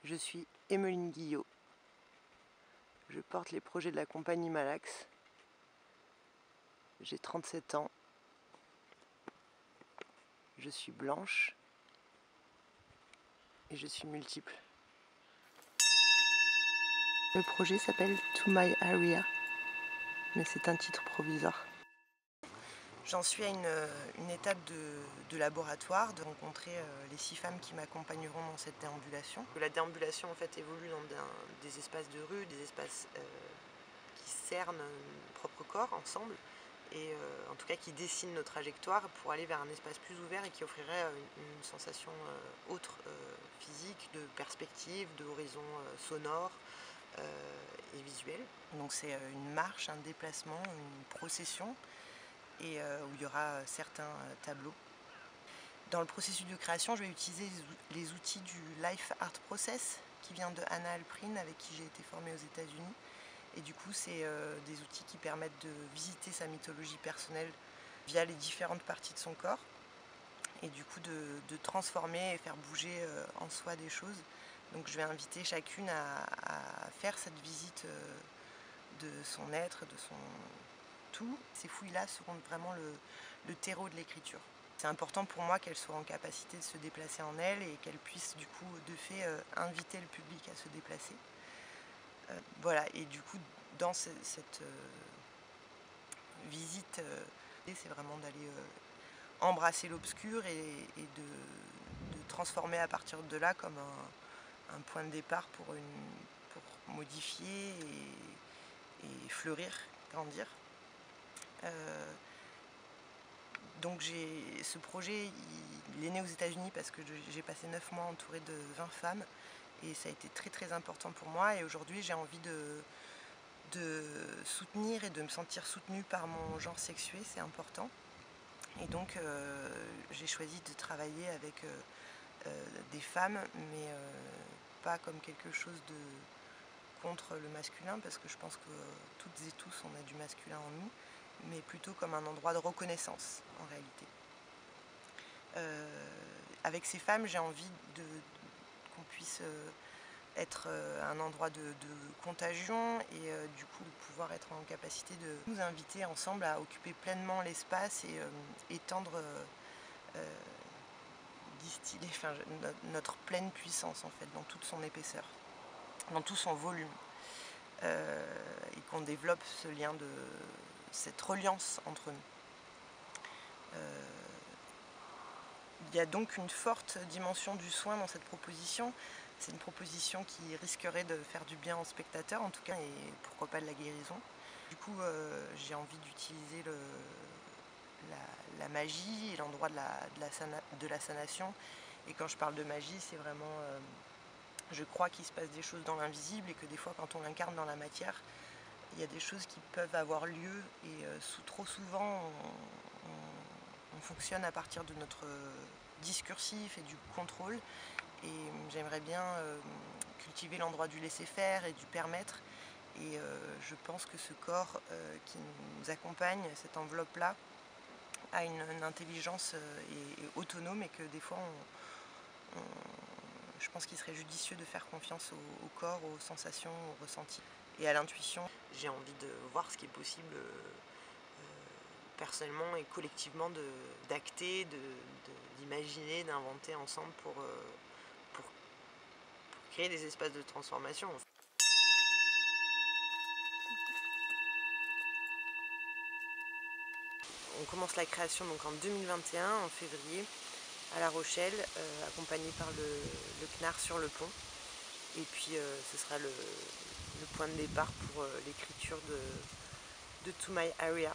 Je suis Emmeline Guillot. Je porte les projets de la compagnie Malax. J'ai 37 ans. Je suis blanche et je suis multiple. Le projet s'appelle To My Area, mais c'est un titre provisoire. J'en suis à une étape de laboratoire, de rencontrer les 6 femmes qui m'accompagneront dans cette déambulation. La déambulation en fait évolue dans des espaces de rue, des espaces qui cernent notre propre corps ensemble, et en tout cas qui dessinent nos trajectoires pour aller vers un espace plus ouvert et qui offrirait une sensation autre, physique, de perspective, d'horizon sonore et visuel. Donc c'est une marche, un déplacement, une procession, et où il y aura certains tableaux. Dans le processus de création, je vais utiliser les outils du Life Art Process qui vient de Anna Alprin, avec qui j'ai été formée aux États-Unis. Et du coup, c'est des outils qui permettent de visiter sa mythologie personnelle via les différentes parties de son corps, et du coup de transformer et faire bouger en soi des choses. Donc je vais inviter chacune à faire cette visite de son être, de son tout. Ces fouilles-là seront vraiment le terreau de l'écriture. C'est important pour moi qu'elles soient en capacité de se déplacer en elles et qu'elles puissent du coup de fait inviter le public à se déplacer. Voilà, et du coup dans cette visite, c'est vraiment d'aller embrasser l'obscur et de transformer à partir de là comme un point de départ pour modifier et fleurir, grandir. Donc ce projet il est né aux États-Unis parce que j'ai passé 9 mois entourée de 20 femmes, et ça a été très très important pour moi, et aujourd'hui j'ai envie de soutenir et de me sentir soutenue par mon genre sexué, c'est important. Et donc j'ai choisi de travailler avec des femmes, mais pas comme quelque chose de contre le masculin, parce que je pense que toutes et tous on a du masculin en nous, mais plutôt comme un endroit de reconnaissance en réalité. Avec ces femmes, j'ai envie qu'on puisse être un endroit de contagion, et du coup de pouvoir être en capacité de nous inviter ensemble à occuper pleinement l'espace et étendre, distiller notre pleine puissance en fait, dans toute son épaisseur, dans tout son volume, et qu'on développe ce lien cette reliance entre nous. Il y a donc une forte dimension du soin dans cette proposition. C'est une proposition qui risquerait de faire du bien aux spectateurs en tout cas, et pourquoi pas de la guérison. Du coup j'ai envie d'utiliser la magie et l'endroit de la sanation. Et quand je parle de magie, c'est vraiment je crois qu'il se passe des choses dans l'invisible, et que des fois quand on l'incarne dans la matière, il y a des choses qui peuvent avoir lieu, et trop souvent on fonctionne à partir de notre discursif et du contrôle, et j'aimerais bien cultiver l'endroit du laisser-faire et du permettre, et je pense que ce corps qui nous accompagne, cette enveloppe-là, a une intelligence et autonome, et que des fois je pense qu'il serait judicieux de faire confiance au corps, aux sensations, aux ressentis et à l'intuition. J'ai envie de voir ce qui est possible personnellement et collectivement d'acter, d'imaginer, d'inventer ensemble pour créer des espaces de transformation. On commence la création donc en 2021, en février, à La Rochelle, accompagné par le CNAR sur le pont. Et puis ce sera le point de départ pour l'écriture de To My Area.